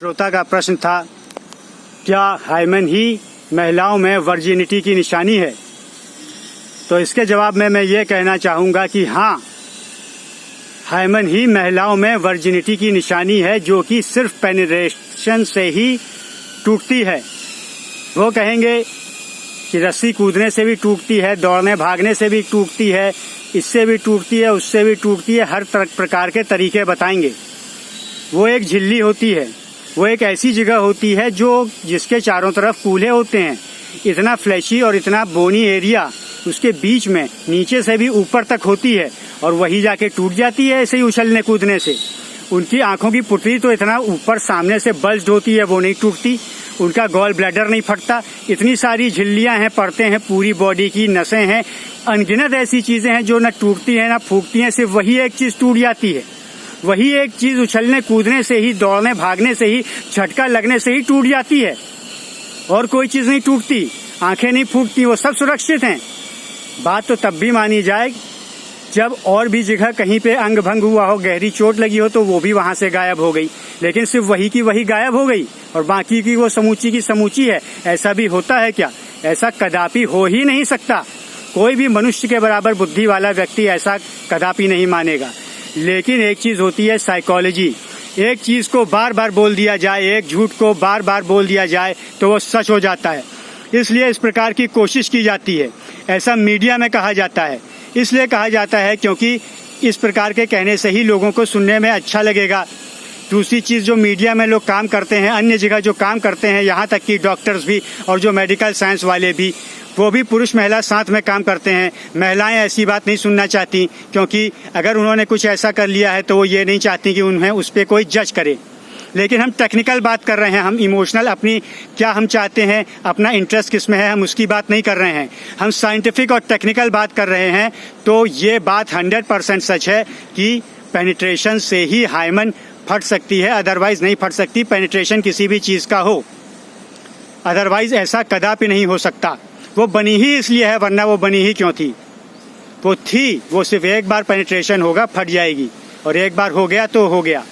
श्रोता का प्रश्न था, क्या हाइमेन ही महिलाओं में वर्जिनिटी की निशानी है? तो इसके जवाब में मैं ये कहना चाहूँगा कि हाँ, हाइमेन ही महिलाओं में वर्जिनिटी की निशानी है, जो कि सिर्फ पेनिट्रेशन से ही टूटती है। वो कहेंगे कि रस्सी कूदने से भी टूटती है, दौड़ने भागने से भी टूटती है, इससे भी टूटती है, उससे भी टूटती है, हर प्रकार के तरीके बताएंगे। वो एक झिल्ली होती है, वो एक ऐसी जगह होती है जिसके चारों तरफ कूल्हे होते हैं, इतना फ्लैशी और इतना बोनी एरिया उसके बीच में नीचे से भी ऊपर तक होती है, और वही जाके टूट जाती है ऐसे ही उछलने कूदने से। उनकी आंखों की पुतली तो इतना ऊपर सामने से बल्ज्ड होती है, वो नहीं टूटती। उनका गॉल ब्लैडर नहीं फटता। इतनी सारी झिल्लियां हैं, परतें हैं, पूरी बॉडी की नसें हैं, अनगिनत ऐसी चीजें हैं जो न टूटती हैं न फूकती हैं, सिर्फ वही एक चीज टूट जाती है। वही एक चीज उछलने कूदने से ही, दौड़ने भागने से ही, झटका लगने से ही टूट जाती है, और कोई चीज नहीं टूटती। आंखें नहीं फूटती, वो सब सुरक्षित हैं। बात तो तब भी मानी जाए जब और भी जगह कहीं पे अंग भंग हुआ हो, गहरी चोट लगी हो, तो वो भी वहां से गायब हो गई। लेकिन सिर्फ वही की वही गायब हो गई और बाकी की वो समूची की समूची है। ऐसा भी होता है क्या? ऐसा कदापि हो ही नहीं सकता। कोई भी मनुष्य के बराबर बुद्धि वाला व्यक्ति ऐसा कदापि नहीं मानेगा। लेकिन एक चीज होती है साइकोलॉजी। एक चीज को बार बार बोल दिया जाए, एक झूठ को बार बार बोल दिया जाए तो वो सच हो जाता है। इसलिए इस प्रकार की कोशिश की जाती है। ऐसा मीडिया में कहा जाता है। इसलिए कहा जाता है क्योंकि इस प्रकार के कहने से ही लोगों को सुनने में अच्छा लगेगा। दूसरी चीज, जो मीडिया में लोग काम करते हैं, अन्य जगह जो काम करते हैं, यहाँ तक कि डॉक्टर्स भी और जो मेडिकल साइंस वाले भी, वो भी पुरुष महिला साथ में काम करते हैं। महिलाएं ऐसी बात नहीं सुनना चाहती, क्योंकि अगर उन्होंने कुछ ऐसा कर लिया है तो वो ये नहीं चाहती कि उन्हें उस पर कोई जज करे। लेकिन हम टेक्निकल बात कर रहे हैं, हम इमोशनल, अपनी क्या हम चाहते हैं, अपना इंटरेस्ट किस में है, हम उसकी बात नहीं कर रहे हैं। हम साइंटिफिक और टेक्निकल बात कर रहे हैं। तो ये बात 100% सच है कि पेनिट्रेशन से ही हाइमेन फट सकती है, अदरवाइज नहीं फट सकती। पेनिट्रेशन किसी भी चीज का हो, अदरवाइज ऐसा कदापि नहीं हो सकता। वो बनी ही इसलिए है, वरना वो बनी ही क्यों थी? वो थी, वो सिर्फ एक बार पेनिट्रेशन होगा, फट जाएगी, और एक बार हो गया तो हो गया,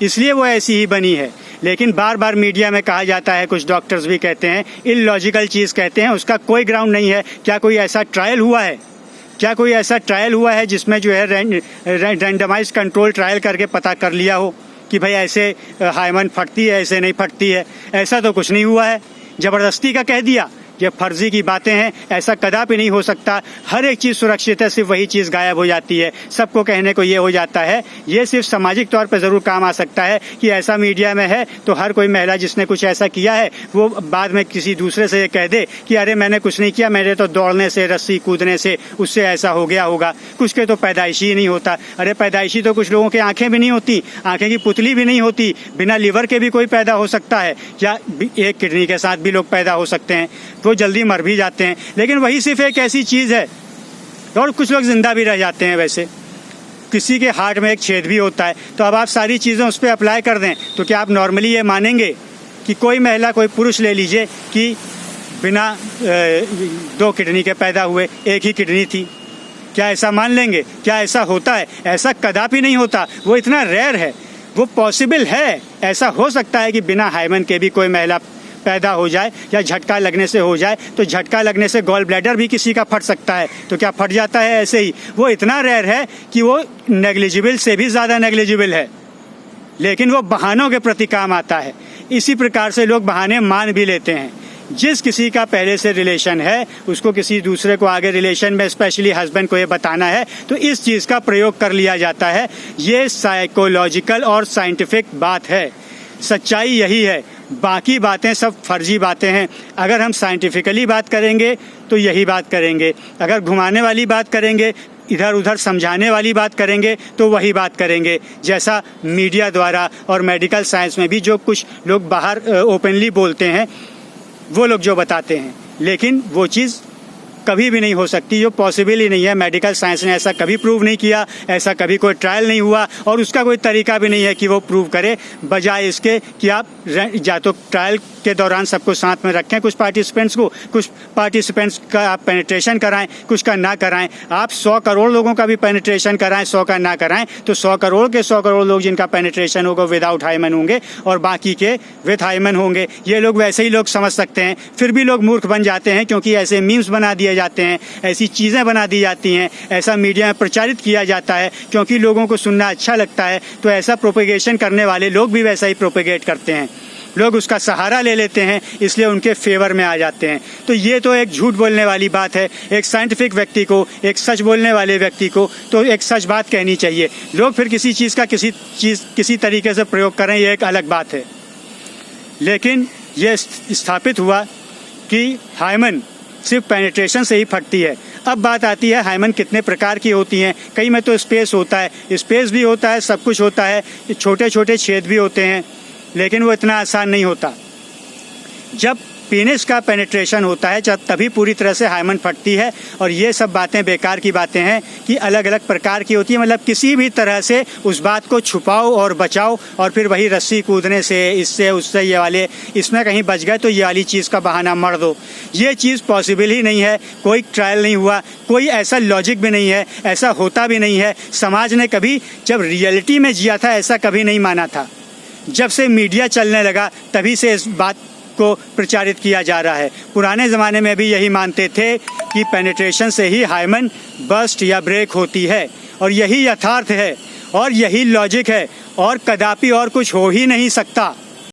इसलिए वो ऐसी ही बनी है। लेकिन बार बार मीडिया में कहा जाता है, कुछ डॉक्टर्स भी कहते हैं, इलॉजिकल चीज कहते हैं, उसका कोई ग्राउंड नहीं है। क्या कोई ऐसा ट्रायल हुआ है? क्या कोई ऐसा ट्रायल हुआ है जिसमें जो है रैंडमाइज कंट्रोल ट्रायल करके पता कर लिया हो कि भाई ऐसे हाइमेन फटती है, ऐसे नहीं फटती है? ऐसा तो कुछ नहीं हुआ है। जबरदस्ती का कह दिया, ये फर्जी की बातें हैं। ऐसा कदापि नहीं हो सकता। हर एक चीज सुरक्षित है, सिर्फ वही चीज गायब हो जाती है। सबको कहने को ये हो जाता है। ये सिर्फ सामाजिक तौर पर जरूर काम आ सकता है कि ऐसा मीडिया में है तो हर कोई महिला जिसने कुछ ऐसा किया है वो बाद में किसी दूसरे से ये कह दे कि अरे मैंने कुछ नहीं किया, मेरे तो दौड़ने से, रस्सी कूदने से, उससे ऐसा हो गया होगा। कुछ के तो पैदाइशी ही नहीं होता। अरे पैदाइशी तो कुछ लोगों के आंखें भी नहीं होती, आंखें की पुतली भी नहीं होती। बिना लिवर के भी कोई पैदा हो सकता है, या एक किडनी के साथ भी लोग पैदा हो सकते हैं, वो जल्दी मर भी जाते हैं। लेकिन वही सिर्फ एक ऐसी चीज है, और कुछ लोग जिंदा भी रह जाते हैं। वैसे किसी के हार्ट में एक छेद भी होता है। तो अब आप सारी चीजें उस पर अप्लाई कर दें तो क्या आप नॉर्मली ये मानेंगे कि कोई महिला, कोई पुरुष ले लीजिए कि बिना 2 किडनी के पैदा हुए, एक ही किडनी थी? क्या ऐसा मान लेंगे? क्या ऐसा होता है? ऐसा कदापि नहीं होता। वो इतना रेयर है। वो पॉसिबल है, ऐसा हो सकता है कि बिना हाइमेन के भी कोई महिला पैदा हो जाए, या झटका लगने से हो जाए। तो झटका लगने से गॉल ब्लैडर भी किसी का फट सकता है, तो क्या फट जाता है ऐसे ही? वो इतना रेयर है कि वो नेग्लिजिबल से भी ज्यादा नेग्लिजिबल है, लेकिन वो बहानों के प्रति काम आता है। इसी प्रकार से लोग बहाने मान भी लेते हैं। जिस किसी का पहले से रिलेशन है, उसको किसी दूसरे को आगे रिलेशन में, स्पेशली हस्बैंड को ये बताना है, तो इस चीज का प्रयोग कर लिया जाता है। ये साइकोलॉजिकल और साइंटिफिक बात है। सच्चाई यही है। बाकी बातें सब फर्जी बातें हैं। अगर हम साइंटिफिकली बात करेंगे तो यही बात करेंगे, अगर घुमाने वाली बात करेंगे, इधर उधर समझाने वाली बात करेंगे, तो वही बात करेंगे जैसा मीडिया द्वारा और मेडिकल साइंस में भी जो कुछ लोग बाहर ओपनली बोलते हैं, वो लोग जो बताते हैं। लेकिन वो चीज़ कभी भी नहीं हो सकती, जो पॉसिबल ही नहीं है। मेडिकल साइंस ने ऐसा कभी प्रूव नहीं किया, ऐसा कभी कोई ट्रायल नहीं हुआ और उसका कोई तरीका भी नहीं है कि वो प्रूव करे, बजाय इसके कि आप या तो ट्रायल के दौरान सबको साथ में रखें, कुछ पार्टिसिपेंट्स का आप पेनिट्रेशन कराएं, कुछ का ना कराएं। आप 100 करोड़ लोगों का भी पेनिट्रेशन कराएं, 100 का ना कराएं, तो 100 करोड़ के 100 करोड़ लोग जिनका पेनिट्रेशन होगा विदाउट हाइमन होंगे और बाकी के विथ हाइमन होंगे। ये लोग वैसे ही लोग समझ सकते हैं, फिर भी लोग मूर्ख बन जाते हैं, क्योंकि ऐसे मीम्स बना दिए जाते हैं, ऐसी चीज़ें बना दी जाती हैं, ऐसा मीडिया में प्रचारित किया जाता है क्योंकि लोगों को सुनना अच्छा लगता है। तो ऐसा प्रोपेगेशन करने वाले लोग भी वैसा ही प्रोपेगेट करते हैं, लोग उसका सहारा ले लेते हैं, इसलिए उनके फेवर में आ जाते हैं। तो ये तो एक झूठ बोलने वाली बात है। एक साइंटिफिक व्यक्ति को, एक सच बोलने वाले व्यक्ति को तो एक सच बात कहनी चाहिए। लोग फिर किसी चीज़ का किसी तरीके से प्रयोग करें, ये एक अलग बात है। लेकिन ये स्थापित हुआ कि हाइमन सिर्फ पेनिट्रेशन से ही फटती है। अब बात आती है हाइमन कितने प्रकार की होती हैं। कई में तो स्पेस होता है, स्पेस भी होता है, सब कुछ होता है, छोटे छोटे छेद भी होते हैं, लेकिन वो इतना आसान नहीं होता। जब पेनिस का पेनिट्रेशन होता है जब तभी पूरी तरह से हाइमन फटती है। और ये सब बातें बेकार की बातें हैं कि अलग अलग प्रकार की होती है, मतलब किसी भी तरह से उस बात को छुपाओ और बचाओ और फिर वही रस्सी कूदने से, इससे उससे, ये वाले इसमें कहीं बच गए तो ये वाली चीज़ का बहाना मर दो। ये चीज़ पॉसिबल ही नहीं है, कोई ट्रायल नहीं हुआ, कोई ऐसा लॉजिक भी नहीं है, ऐसा होता भी नहीं है। समाज ने कभी जब रियलिटी में जिया था ऐसा कभी नहीं माना था। जब से मीडिया चलने लगा तभी से इस बात को प्रचारित किया जा रहा है। पुराने ज़माने में भी यही मानते थे कि पेनिट्रेशन से ही हाइमन बस्ट या ब्रेक होती है और यही यथार्थ है और यही लॉजिक है और कदापि और कुछ हो ही नहीं सकता।